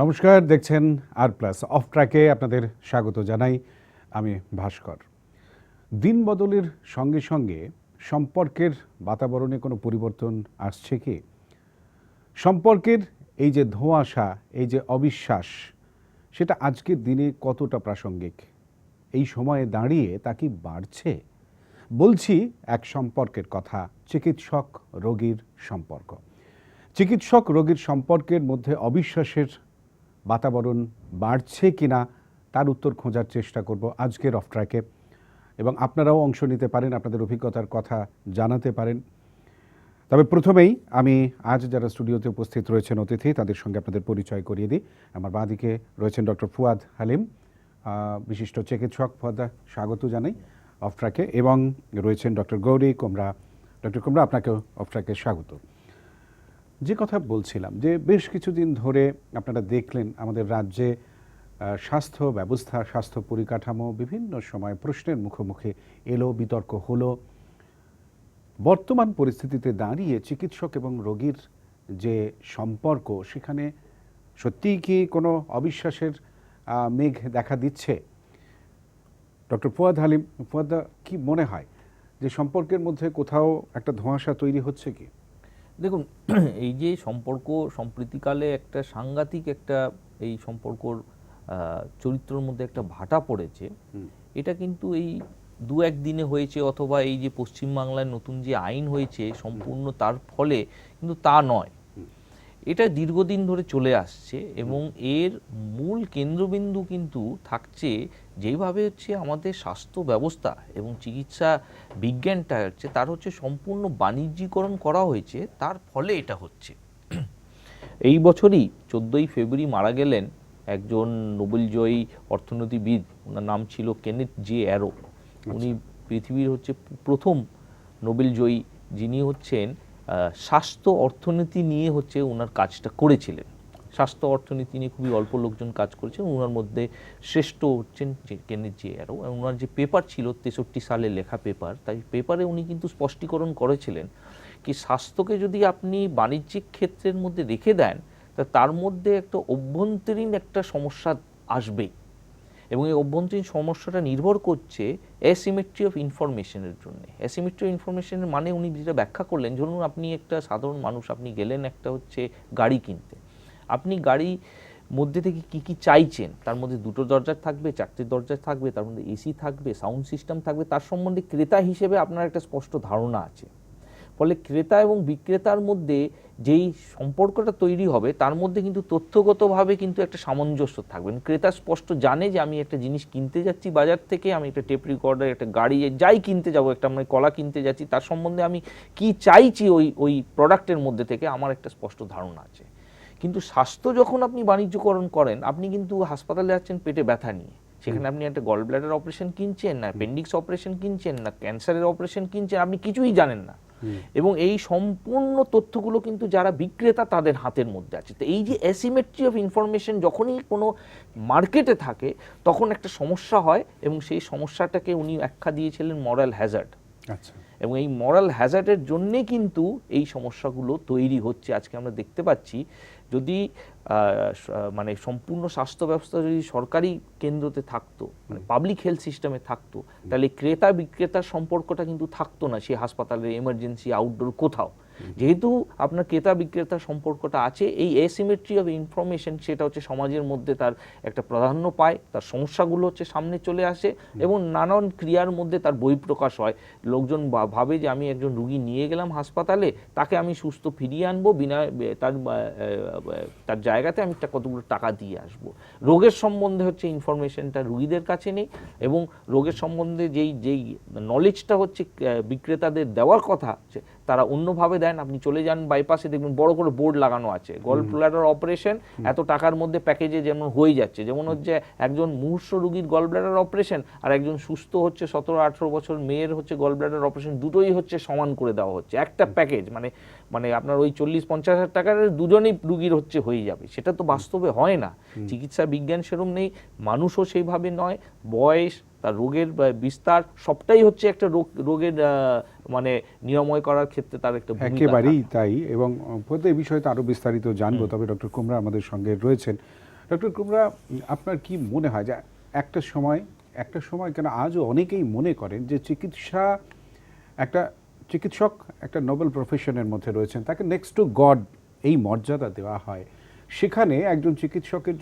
নমস্কার, দেখছেন আর plus. Of ট্র্যাকে আপনাদের স্বাগত জানাই। আমি ভাস্কর। দিন বদলের সঙ্গে সঙ্গে সম্পর্কের বাতাবরণে কোনো পরিবর্তন আসছে কি? সম্পর্কের এই যে ধোঁয়াশা, এই যে অবিশ্বাস, সেটা আজকের দিনে কতটা প্রাসঙ্গিক? এই সময়ে দাঁড়িয়ে তা কি বাড়ছে? বলছি এক সম্পর্কের কথা, চিকিৎসক রোগীর সম্পর্ক। চিকিৎসক রোগীর সম্পর্কের মধ্যে অবিশ্বাসের বাতাবরণ বাড়ছে কিনা তার উত্তর খোঁজার চেষ্টা করব আজকের অফ ট্র্যাকে, এবং আপনারাও অংশ নিতে পারেন, আপনাদের অভিজ্ঞতার কথা জানাতে পারেন। তবে প্রথমেই আমি আজ যারা স্টুডিওতে উপস্থিত রয়েছেন অতিথি, তাদের সঙ্গে আপনাদের পরিচয় করিয়ে দিই। আমার বাঁদিকে রয়েছেন ডক্টর ফুয়াদ হালিম, বিশিষ্ট চিকিৎসক। ফুয়াদা, স্বাগত জানাই অফ ট্র্যাকে। এবং রয়েছেন ডক্টর গৌরী কুমরা। ডক্টর কুমরা, আপনাকেও অফ ট্র্যাকে স্বাগত। যে কথা বলছিলাম, যে বেশ কিছুদিন ধরে আপনারা দেখলেন আমাদের রাজ্যে স্বাস্থ্য ব্যবস্থা, স্বাস্থ্য পরিকাঠামো বিভিন্ন সময় প্রশ্নের মুখোমুখি এলো, বিতর্ক হলো। বর্তমান পরিস্থিতিতে দাঁড়িয়ে চিকিৎসক এবং রোগীর যে সম্পর্ক, সেখানে সত্যিই কি কোনো অবিশ্বাসের মেঘ দেখা দিচ্ছে? ডক্টর ফুয়াদ হালিম, ফুয়াদা, কি মনে হয় যে সম্পর্কের মধ্যে কোথাও একটা ধোঁয়াশা তৈরি হচ্ছে কি? দেখুন, এই যে সম্পর্ক সম্প্রীতিকালে একটা সাংঘাতিক একটা এই সম্পর্কর চরিত্রের মধ্যে একটা ভাটা পড়েছে, এটা কিন্তু এই দু এক দিনে হয়েছে অথবা এই যে পশ্চিমবাংলায় নতুন যে আইন হয়েছে সম্পূর্ণ তার ফলে কিন্তু তা নয়। এটা দীর্ঘদিন ধরে চলে আসছে এবং এর মূল কেন্দ্রবিন্দু কিন্তু থাকছে যেইভাবে হচ্ছে আমাদের স্বাস্থ্য ব্যবস্থা এবং চিকিৎসা বিজ্ঞানটা হচ্ছে তার হচ্ছে সম্পূর্ণ বাণিজ্যিকরণ করা হয়েছে, তার ফলে এটা হচ্ছে। এই বছরই 14ই ফেব্রুয়ারি মারা গেলেন একজন নোবেলজয়ী অর্থনীতিবিদ, ওনার নাম ছিল কেনেথ জে অ্যারো। উনি পৃথিবীর হচ্ছে প্রথম নোবেলজয়ী যিনি হচ্ছেন স্বাস্থ্য অর্থনীতি নিয়ে হচ্ছে ওনার কাজটা করেছিলেন। স্বাস্থ্য অর্থনীতি নিয়ে খুবই অল্প লোকজন কাজ করেছেন, ওনার মধ্যে শ্রেষ্ঠ হচ্ছেন কেনেথ জে অ্যারো। ওনার যে পেপার ছিল 63 সালে লেখা পেপার, তাই পেপারে উনি কিন্তু স্পষ্টীকরণ করেছিলেন কি স্বাস্থ্যকে যদি আপনি বাণিজ্যিক ক্ষেত্রের মধ্যে রেখে দেন তা তার মধ্যে একটা অভ্যন্তরীণ একটা সমস্যা আসবেই, এবং এই অভ্যন্তরীণ সমস্যাটা নির্ভর করছে অ্যাসিমেট্রি অফ ইনফরমেশনের জন্য। অ্যাসিমেট্রি অফ ইনফরমেশনের মানে উনি যেটা ব্যাখ্যা করলেন, ধরুন আপনি একটা সাধারণ মানুষ, আপনি গেলেন একটা হচ্ছে গাড়ি কিনতে, আপনি গাড়ি মধ্যে থেকে কি কি চাইছেন, তার মধ্যে 2টো দরজা থাকবে, 4টে দরজা থাকবে, তার মধ্যে এসি থাকবে, সাউন্ড সিস্টেম থাকবে, তার সম্বন্ধে ক্রেতা হিসেবে আপনার একটা স্পষ্ট ধারণা আছে। ফলে ক্রেতা এবং বিক্রেতার মধ্যে যেই সম্পর্কটা তৈরি হবে তার মধ্যে কিন্তু তথ্যগতভাবে কিন্তু একটা সামঞ্জস্য থাকবে। ক্রেতা স্পষ্ট জানে যে আমি একটা জিনিস কিনতে যাচ্ছি বাজার থেকে, আমি একটা টেপ রেকর্ডার, একটা গাড়ি যাই কিনতে যাবো, একটা আমি কলা কিনতে যাচ্ছি, তার সম্বন্ধে আমি কি চাইছি ওই প্রোডাক্টের মধ্যে থেকে আমার একটা স্পষ্ট ধারণা আছে। কিন্তু স্বাস্থ্য যখন আপনি বাণিজ্যকরণ করেন, আপনি কিন্তু হাসপাতালে যাচ্ছেন পেটে ব্যথা নিয়ে, সেখানে আপনি একটা গল ব্লাডার অপারেশন কিনছেন, না অ্যাপেন্ডিক্স অপারেশন কিনছেন, না ক্যান্সারের অপারেশন কিনছেন, আপনি কিছুই জানেন না। এবং এই সম্পূর্ণ তথ্যগুলো কিন্তু যারা বিক্রেতা তাদের হাতের মধ্যে আছে। তো এই যে অ্যাসিমেট্রি অফ ইনফরমেশন যখনই কোনো মার্কেটে থাকে তখন একটা সমস্যা হয়, এবং সেই সমস্যাটাকে উনি ব্যাখ্যা দিয়েছিলেন মরাল হ্যাজার্ড। আচ্ছা। এবং এই মরাল হ্যাজার্ডের জন্যে কিন্তু এই সমস্যাগুলো তৈরি হচ্ছে। আজকে আমরা দেখতে পাচ্ছি যদি মানে সম্পূর্ণ স্বাস্থ্য ব্যবস্থা যদি সরকারি কেন্দ্রতে থাকতো, মানে পাবলিক হেলথ সিস্টেমে থাকতো, তাহলে ক্রেতা বিক্রেতার সম্পর্কটা কিন্তু থাকতো না সে হাসপাতালের এমার্জেন্সি আউটডোর কোথাও। যেহেতু আপনার ক্রেতা বিক্রেতার সম্পর্কটা আছে, এই অ্যাসিমেট্রি অফ ইনফরমেশন সেটা হচ্ছে সমাজের মধ্যে তার একটা প্রাধান্য পায়, তার সমস্যাগুলো হচ্ছে সামনে চলে আসে এবং নানান ক্রিয়ার মধ্যে তার বহিঃপ্রকাশ হয়। লোকজন ভাবে যে আমি একজন রুগী নিয়ে গেলাম হাসপাতালে, তাকে আমি সুস্থ ফিরিয়ে আনবো, বিনা তার জায়গাতে আমি কতগুলো টাকা দিয়ে আসবো। রোগের সম্বন্ধে হচ্ছে ইনফরমেশনটা রুগীদের কাছে নেই, এবং রোগের সম্বন্ধে যেই নলেজটা হচ্ছে বিক্রেতাদের দেওয়ার কথা তারা অন্যভাবে দেন। আপনি চলে যান বাইপাসে, দেখবেন বড় করে বোর্ড লাগানো আছে, গল ব্লাডার অপারেশন এত টাকার মধ্যে প্যাকেজে যেমন হয়ে যাচ্ছে। যেমন হচ্ছে একজন মুমূর্ষু রোগীর গল ব্লাডার অপারেশন আর একজন সুস্থ হচ্ছে 17-18 বছর মেয়ের হচ্ছে গল ব্লাডার অপারেশন, দুটোই হচ্ছে সমান করে দেওয়া হচ্ছে একটা প্যাকেজ। মানে আপনার ওই 40-50 হাজার টাকার দুজনেই রুগীর হচ্ছে হয়ে যাবে। সেটা তো বাস্তবে হয় না। চিকিৎসা বিজ্ঞান সেরকম নেই, মানুষও সেইভাবে নয়, বয়স, তার রোগের বিস্তার সবটাই হচ্ছে একটা রোগের মানে নিরাময় করার ক্ষেত্রে তার একটা একেবারেই তাই। এবং এই বিষয়ে তো আরও বিস্তারিত জানবো, তবে ডক্টর কুমরা আমাদের সঙ্গে রয়েছেন। ডক্টর কুমরা, আপনার কি মনে হয় যে একটা সময় কেন আজও অনেকেই মনে করেন যে চিকিৎসক একটা নোবেল প্রফেশনের মধ্যে রয়েছেন, তাকে নেক্সট টু গড এই মর্যাদা দেওয়া হয়, সেখানে একজন চিকিৎসকের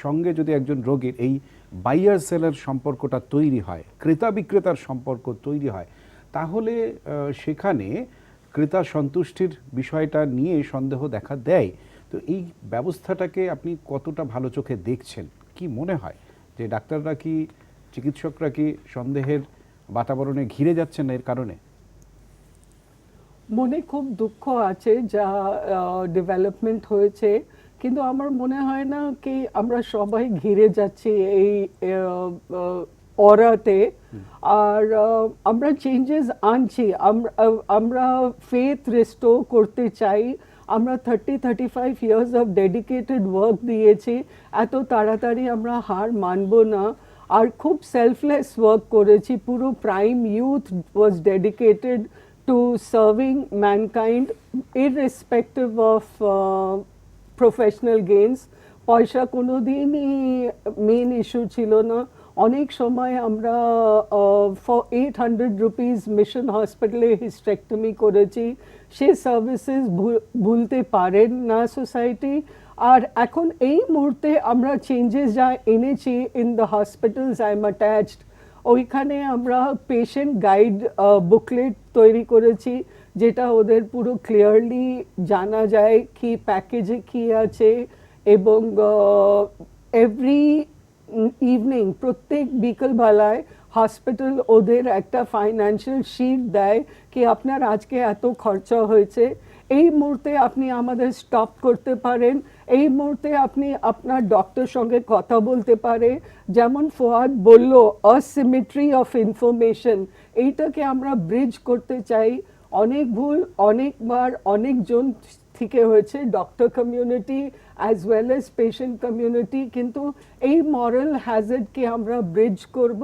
সঙ্গে যদি একজন রোগীর এই বাইয়ার সেলার সম্পর্কটা তৈরি হয়, ক্রেতা বিক্রেতার সম্পর্ক তৈরি হয়, তাহলে সেখানে ক্রেতা সন্তুষ্টির বিষয়টা নিয়ে সন্দেহ দেখা দেয়। তো এই ব্যবস্থাটাকে আপনি কতটা ভালো চোখে দেখছেন? কি মনে হয় যে ডাক্তাররা কি, চিকিৎসকরা কি সন্দেহের বাতাবরণে ঘিরে যাচ্ছেন এর কারণে? মনে খুব দুঃখ আছে যা ডেভেলপমেন্ট হয়েছে, কিন্তু আমার মনে হয় না কি আমরা সবাই ঘিরে যাচ্ছি এই অরাতে। আর আমরা চেঞ্জেস আনছি, আমরা ফেথ রেস্টোর করতে চাই। আমরা 30-35 ইয়ার্স অফ ডেডিকেটেড ওয়ার্ক দিয়েছি, এত তাড়াতাড়ি আমরা হার মানব না। আর খুব সেলফলেস ওয়ার্ক করেছি, পুরো prime youth was dedicated to serving mankind irrespective of professional gains. পয়সা কোনো দিনই মেন ইস্যু ছিল না। অনেক সময় আমরা ফর 800 রুপিস মিশন হসপিটালে হিস্টেক্টমি করেছি, সে সার্ভিসেস ভুলতে পারেন না সোসাইটি। আর এখন এই মুহূর্তে আমরা চেঞ্জেস যা এনেছি in the hospitals, I am attached, ওইখানে আমরা পেশেন্ট গাইড বুকলেট তৈরি করেছি, যেটা ওদের পুরো ক্লিয়ারলি জানা যায় কি প্যাকেজে কি আছে। এবং এভরি ইভিনিং, প্রত্যেক বিকেলবেলায় হসপিটাল ওদের একটা ফাইন্যান্সিয়াল শিট দেয় কি আপনার আজকে এত খরচা হয়েছে, এই মুহূর্তে আপনি আমাদের স্টপ করতে পারেন, এই মুহূর্তে আপনি আপনার ডক্টর সঙ্গে কথা বলতে পারে। যেমন ফোয়াদ বলল, অসিমেট্রি অফ ইনফরমেশন, এইটাকে আমরা ব্রিজ করতে চাই। অনেক ভুল অনেকবার অনেকজন থেকে হয়েছে, doctor community as well as patient community, কিন্তু এই মরাল হ্যাজার্ডকে আমরা ব্রিজ করব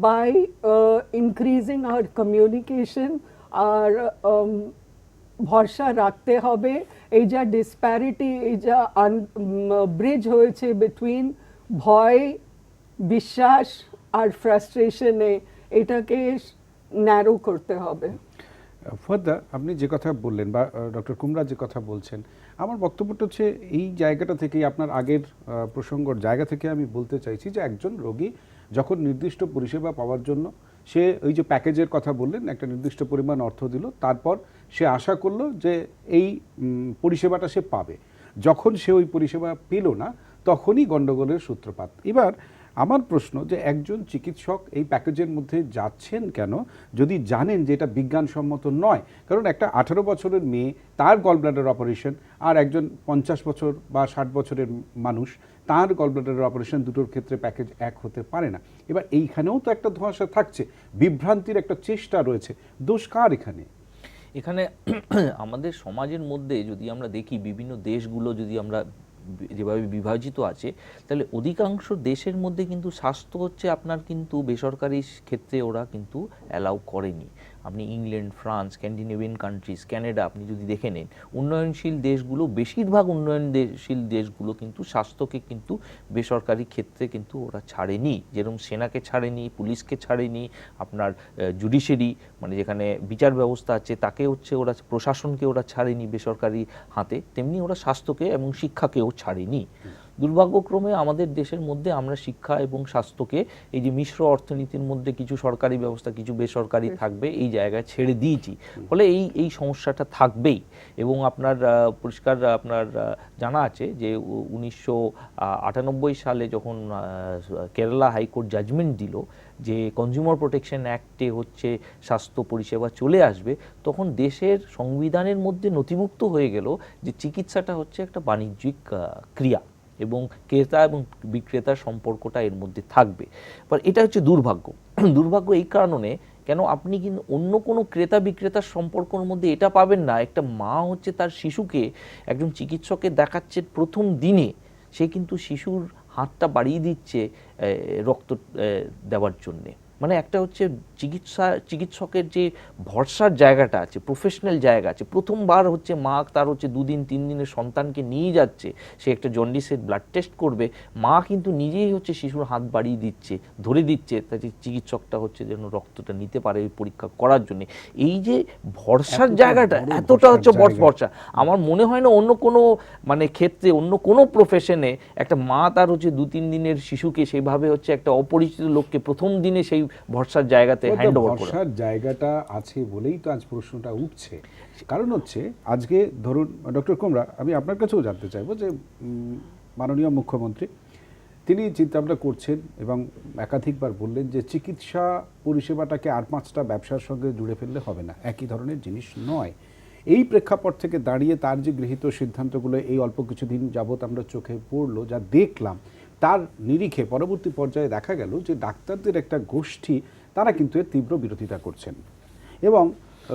বাই ইনক্রিজিং আওয়ার কমিউনিকেশন। আর ভরসা রাখতে হবে। এই যা ডিসপ্যারিটি, এই যা ব্রিজ হয়েছে বিটুইন ভয়, বিশ্বাস আর ফ্রাস্ট্রেশনে, এটাকে ন্যারো করতে হবে। ফরদা, আপনি যে কথা বললেন বা ডক্টর কুমরা যে কথা বলছেন, আমার বক্তব্যটা হচ্ছে এই জায়গাটা থেকেই, আপনার আগের প্রসঙ্গর জায়গা থেকে আমি বলতে চাইছি যে একজন রোগী যখন নির্দিষ্ট পরিষেবা পাওয়ার জন্য সে ওই যে প্যাকেজের কথা বললেন, একটা নির্দিষ্ট পরিমাণ অর্থ দিল, তারপর সে আশা করলো যে এই পরিষেবাটা সে পাবে। যখন সে ওই পরিষেবা পেল না, তখনই গণ্ডগোলের সূত্রপাত। এবার আমার প্রশ্ন যে একজন চিকিৎসক এই প্যাকেজের মধ্যে যাচ্ছেন কেন, যদি জানেন যে এটা বিজ্ঞানসম্মত নয়? কারণ একটা 18 বছরের মেয়ে, তার গলব্লাডার অপারেশন, আর একজন 50 বছর বা 60 বছরের মানুষ, তার গলব্লাডার অপারেশন, দুটোর ক্ষেত্রে প্যাকেজ এক হতে পারে না। এবার এইখানেও তো একটা ধোঁয়াশা থাকছে, বিভ্রান্তির একটা চেষ্টা রয়েছে। দোষ কার এখানে? এখানে আমাদের সমাজের মধ্যে যদি আমরা দেখি, বিভিন্ন দেশগুলো যদি আমরা যেভাবে বিভাজিত আছে, তাহলে অধিকাংশ দেশের মধ্যে কিন্তু স্বাস্থ্য হচ্ছে আপনার কিন্তু বেসরকারি ক্ষেত্রে ওরা কিন্তু অ্যালাউ করেনি। আপনি England, France, Scandinavian countries, Canada আপনি যদি দেখে নেন, উন্নয়নশীল দেশগুলো, বেশিরভাগ উন্নয়নশীল দেশগুলো কিন্তু স্বাস্থ্যকে কিন্তু বেসরকারি ক্ষেত্রে কিন্তু ওরা ছাড়েনি। যেরকম সেনাকে ছাড়েনি, পুলিশকে ছাড়েনি, আপনার জুডিশিয়ারি মানে যেখানে বিচার ব্যবস্থা আছে তাকে হচ্ছে ওরা, প্রশাসনকে ওরা ছাড়েনি বেসরকারি হাতে, তেমনি ওরা স্বাস্থ্যকে এবং শিক্ষাকেও ছাড়েনি। দুর্ভাগ্যক্রমে আমাদের দেশের মধ্যে আমরা শিক্ষা এবং স্বাস্থ্যকে এই যে মিশ্র অর্থনীতির মধ্যে কিছু সরকারি ব্যবস্থা কিছু বেসরকারি থাকবে এই জায়গায় ছেড়ে দিয়েছি, ফলে এই সমস্যাটা থাকবেই। এবং আপনার পরিষ্কার আপনার জানা আছে যে 1998 সালে যখন কেরালা হাইকোর্ট জাজমেন্ট দিল যে কনজিউমার প্রোটেকশন অ্যাক্টে হচ্ছে স্বাস্থ্য পরিষেবা চলে আসবে, তখন দেশের সংবিধানের মধ্যে নথিভুক্ত হয়ে গেল যে চিকিৎসাটা হচ্ছে একটা বাণিজ্যিক ক্রিয়া এবং ক্রেতা এবং বিক্রেতার সম্পর্কটা এর মধ্যে থাকবে। এবার এটা হচ্ছে দুর্ভাগ্য। দুর্ভাগ্য এই কারণে, কেন আপনি কিন্তু অন্য কোনো ক্রেতা বিক্রেতার সম্পর্কের মধ্যে এটা পাবেন না। একটা মা হচ্ছে তার শিশুকে একজন চিকিৎসকের দেখাচ্ছে প্রথম দিনে, সে কিন্তু শিশুর হাতটা বাড়িয়ে দিচ্ছে রক্ত দেওয়ার জন্যে। মানে একটা হচ্ছে চিকিৎসকের যে ভরসার জায়গাটা আছে, প্রফেশনাল জায়গা আছে, প্রথমবার হচ্ছে মা তার হচ্ছে 2-3 দিনের সন্তানকে নিয়ে যাচ্ছে, সে একটা জন্ডিসের ব্লাড টেস্ট করবে, মা কিন্তু নিজেই হচ্ছে শিশুর হাত বাড়িয়ে দিচ্ছে, ধরে দিচ্ছে, তাতে চিকিৎসকটা হচ্ছে যেন রক্তটা নিতে পারে ওই পরীক্ষা করার জন্য। এই যে ভরসার জায়গাটা, এতটা হচ্ছে ভরসা, আমার মনে হয় না অন্য কোনো মানে ক্ষেত্রে, অন্য কোনো প্রফেশনে একটা মা তার হচ্ছে 2-3 দিনের শিশুকে সেইভাবে হচ্ছে একটা অপরিচিত লোককে প্রথম দিনে সেই ভরসার জায়গাতে হ্যান্ড ওভার করে। ভরসার জায়গাটা আছে বলেই তো আজ প্রশ্নটা উঠছে। কারণ হচ্ছে আজকে ধরুন ডক্টর কুমরা, আমি আপনার কাছেও জানতে চাইবো যে মাননীয় মুখ্যমন্ত্রী তিনি চিন্তাভাবনা করছেন এবং একাধিকবার বললেন যে চিকিৎসা পরিষেবাটাকে আর 5টা ব্যবসার সঙ্গে জুড়ে ফেললে হবে না, একই ধরনের জিনিস নয়। এই প্রেক্ষাপট থেকে দাঁড়িয়ে তার যে গৃহীত সিদ্ধান্তগুলো এই অল্প কিছুদিন যাবৎ আমরা চোখে পড়লো, যা দেখলাম, তার নিরিখে পরবর্তী পর্যায়ে দেখা গেল যে ডাক্তারদের একটা গোষ্ঠী তারা কিন্তু এর তীব্র বিরোধিতা করছেন এবং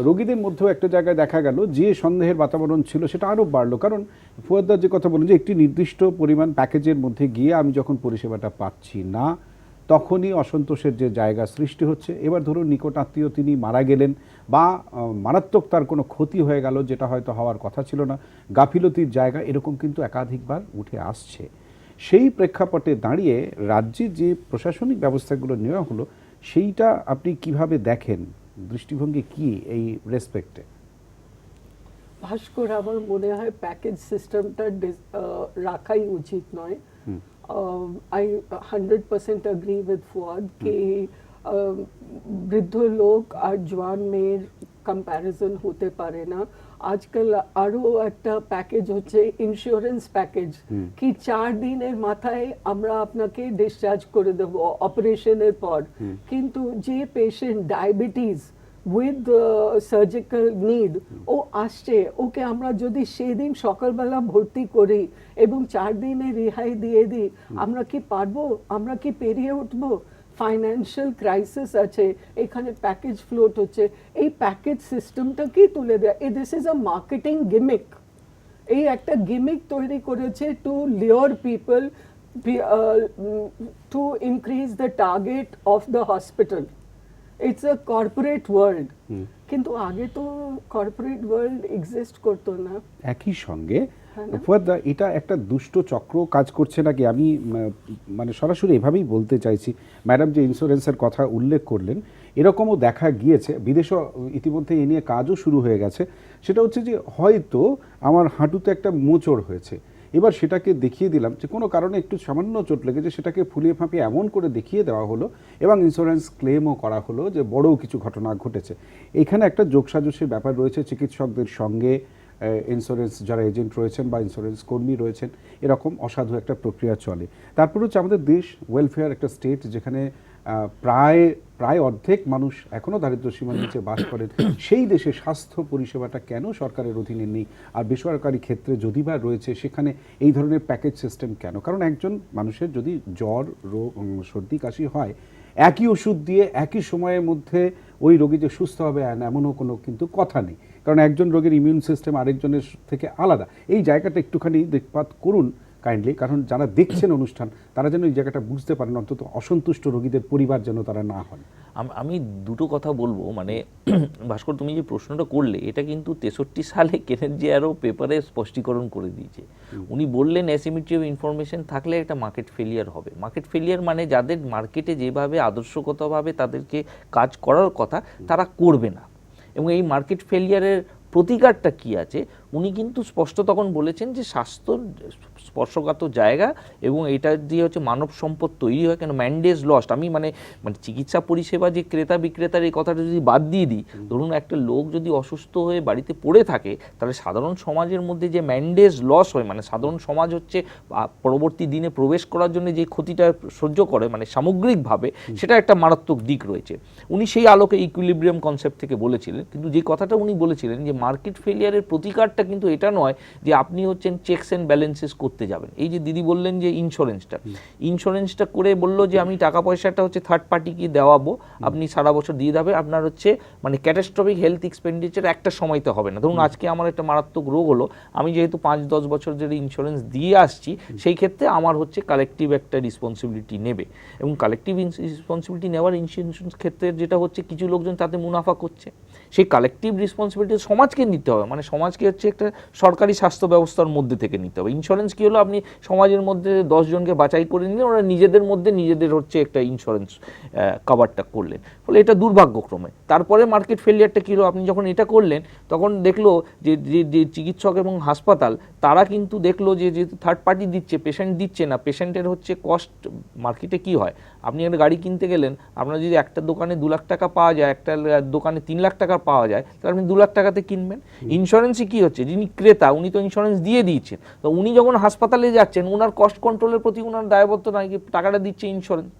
রোগীদের মধ্যেও একটা জায়গায় দেখা গেল যে সন্দেহের বাতাবরণ ছিল সেটা আরও বাড়লো। কারণ ফুয়াদ্দার যে কথা বলেন যে একটি নির্দিষ্ট পরিমাণ প্যাকেজের মধ্যে গিয়ে আমি যখন পরিষেবাটা পাচ্ছি না, তখনই অসন্তোষের যে জায়গা সৃষ্টি হচ্ছে। এবার ধরুন নিকট আত্মীয় তিনি মারা গেলেন বা মারাত্মক তার কোনো ক্ষতি হয়ে গেল যেটা হয়তো হওয়ার কথা ছিল না, গাফিলতির জায়গা, এরকম কিন্তু একাধিকবার উঠে আসছে। সেই প্রেক্ষাপটে দাঁড়িয়ে রাজ্যে যে প্রশাসনিক ব্যবস্থাগুলো নেওয়া হলো সেইটা আপনি কিভাবে দেখেন, দৃষ্টিভঙ্গি কি এই রেসপেক্টে? ভাস্কর, আমার মনে হয় প্যাকেজ সিস্টেমটা রাখাই উচিত নয়। আই 100% এগ্রি উইথ ফুয়াদ कि বৃদ্ধ লোক আর জওয়ান মেয়ের কম্প্যারিজন হতে পারে না। আজকাল আরো একটা প্যাকেজ হচ্ছে ইন্স্যুরেন্স প্যাকেজ, কি 4 দিনের মাথায় আমরা আপনাকে ডিসচার্জ করে দেবো অপারেশনের পর। কিন্তু যে patient diabetes with surgical need ও আসছে, ওকে আমরা যদি সেদিন সকালবেলা ভর্তি করি এবং 4 দিনে রেহাই দিয়ে দিই, আমরা কি পারবো? আমরা কি পেরিয়ে উঠবো? ফাইন্যান্সিয়াল ক্রাইসিস আছে, এখানে প্যাকেজ ফ্লোট হচ্ছে, এই প্যাকেজ সিস্টেমটা কি তুলে দেয়? This is a marketing gimmick. এই একটা গিমিক তৈরি করেছে টু লিওর people to increase the target of the hospital. It's a corporate world, কিন্তু আগে তো কর্পোরেট ওয়ার্ল্ড এক্সিস্ট করতো না। একই সঙ্গে ফুয়াদ্দা, এটা একটা দুষ্ট চক্র কাজ করছে নাকি? আমি মানে সরাসরি এভাবেই বলতে চাইছি। ম্যাডাম যে ইন্স্যুরেন্সের কথা উল্লেখ করলেন, এরকমও দেখা গিয়েছে, বিদেশও ইতিমধ্যে এ নিয়ে কাজও শুরু হয়ে গেছে। সেটা হচ্ছে যে হয়তো আমার হাঁটুতে একটা মোচড় হয়েছে, এবার সেটাকে দেখিয়ে দিলাম যে কোনো কারণে একটু সামান্য চোট লেগেছে, সেটাকে ফুলিয়ে ফাঁপিয়ে এমন করে দেখিয়ে দেওয়া হলো এবং ইন্স্যুরেন্স ক্লেমও করা হলো যে বড় কিছু ঘটনা ঘটেছে। এখানে একটা যোগসাজশের ব্যাপার রয়েছে চিকিৎসকদের সঙ্গে, ইন্স্যুরেন্স যারা এজেন্ট রয়েছেন বা ইন্স্যুরেন্স কর্মী রয়েছেন, এরকম অসাধু একটা প্রক্রিয়া চলে। তারপর হচ্ছে আমাদের দেশ ওয়েলফেয়ার একটা স্টেট, যেখানে প্রায় অর্ধেক মানুষ এখনও দারিদ্র্য সীমার নিচে বাস করেন। সেই দেশে স্বাস্থ্য পরিষেবাটা কেন সরকারের অধীনে নেই? আর বেসরকারি ক্ষেত্রে যদি বা রয়েছে, সেখানে এই ধরনের প্যাকেজ সিস্টেম কেন? কারণ একজন মানুষের যদি জ্বর, রোগ, সর্দি, কাশি হয়, একই ওষুধ দিয়ে একই সময়ের মধ্যে ওই রোগী যে সুস্থ হবে এমনও কোনো কিন্তু কথা নেই, কারণ একজন রোগীর ইমিউন সিস্টেম আরেকজনের থেকে আলাদা। এই জায়গাটা একটুখানি দেখপাত করুন কাইন্ডলি, কারণ যারা দেখছেন অনুষ্ঠান তারা যেন এই জায়গাটা বুঝতে পারেন, অন্তত অসন্তুষ্ট রোগীদের পরিবার যেন তারা না হন। আমি দুটো কথা বলবো। মানে ভাস্কর, তুমি যে প্রশ্নটা করলে, এটা কিন্তু 63 সালে কেনেথ জে অ্যারো পেপারে স্পষ্টীকরণ করে দিয়েছে। উনি বললেন অ্যাসিমিট্রি অফ ইনফরমেশন থাকলে একটা মার্কেট ফেলিয়ার হবে। মার্কেট ফেলিয়ার মানে যাদের মার্কেটে যেভাবে আদর্শগতভাবে তাদেরকে কাজ করার কথা তারা করবে না। এবং এই মার্কেট ফেলিয়ারের প্রতিকারটা কি আছে উনি কিন্তু স্পষ্ট তখন বলেছেন যে স্বাস্থ্য স্পর্শকাত জায়গা এবং এটা দিয়ে হচ্ছে মানব সম্পদ তৈরি হয়। কেন ম্যান্ডেজ লস্ট, আমি মানে চিকিৎসা পরিষেবা যে ক্রেতা বিক্রেতার এই কথাটা যদি বাদ দিয়ে দিই, ধরুন একটা লোক যদি অসুস্থ হয়ে বাড়িতে পড়ে থাকে, তাহলে সাধারণ সমাজের মধ্যে যে ম্যান্ডেজ লস হয়, মানে সাধারণ সমাজ হচ্ছে পরবর্তী দিনে প্রবেশ করার জন্য যে ক্ষতিটা সহ্য করে মানে সামগ্রিকভাবে, সেটা একটা মারাত্মক দিক রয়েছে। উনি সেই আলোকে ইকুইলিব্রিয়াম কনসেপ্ট থেকে বলেছিলেন। কিন্তু যে কথাটা উনি বলেছিলেন যে মার্কেট ফেলিয়ারের প্রতিকারটা কিন্তু এটা নয় যে আপনি হচ্ছেন চেকস অ্যান্ড ব্যালেন্সেস করতে করতে যাবেন, এই যে দিদি বললেন যে ইন্স্যুরেন্সটা করে বললো যে আমি টাকা পয়সাটা হচ্ছে থার্ড পার্টিকে দেওয়াবো, আপনি সারা বছর দিয়ে দেবে, আপনার হচ্ছে মানে ক্যাটাস্ট্রফিক হেলথ এক্সপেন্ডিচার একটা সময়তে হবে না। ধরুন আজকে আমার একটা মারাত্মক রোগ হলো, আমি যেহেতু 5-10 বছর ধরে ইন্স্যুরেন্স দিয়ে আসছি, সেই ক্ষেত্রে আমার হচ্ছে কালেকটিভ একটা রেসপন্সিবিলিটি নেবে। এবং কালেকটিভ রেসপন্সিবিলিটি নেওয়ার ইন্স্যুরেন্স ক্ষেত্রে যেটা হচ্ছে কিছু লোকজন তাতে মুনাফা করছে, সেই কালেকটিভ রেসপন্সিবিলিটি সমাজকে নিতে হবে, মানে সমাজকে হচ্ছে একটা সরকারি স্বাস্থ্য ব্যবস্থার মধ্যে থেকে নিতে হবে। ইন্স্যুরেন্স কি হলো, আপনি সমাজের মধ্যে 10 জনকে বাছাই করে নিলেন, ওরা নিজেদের মধ্যে নিজেদের হচ্ছে একটা ইন্স্যুরেন্স কভারটা করলেন, ফলে এটা দুর্ভাগ্যক্রমে। তারপরে মার্কেট ফেলিয়ারটা কী হলো, আপনি যখন এটা করলেন তখন দেখলো যে চিকিৎসক এবং হাসপাতাল তারা কিন্তু দেখলো যে যেহেতু থার্ড পার্টি দিচ্ছে, পেশেন্ট দিচ্ছে না, পেশেন্টের হচ্ছে কস্ট মার্কেটে কি হয়, আপনি একটা গাড়ি কিনতে গেলেন, আপনার যদি একটা দোকানে 2 লাখ টাকা পাওয়া যায়, একটা দোকানে 3 লাখ টাকা পাওয়া যায়, তাহলে আপনি 2 লাখ টাকাতে কিনবেন। ইন্স্যুরেন্সে কি হচ্ছে, যিনি ক্রেতা উনি তো ইন্স্যুরেন্স দিয়ে দিয়েছেন, তো উনি যখন হাসপাতালে যাচ্ছেন ওনার কস্ট কন্ট্রোলের প্রতি ওনার দায়বদ্ধ নাই, টাকাটা দিচ্ছে ইন্স্যুরেন্স।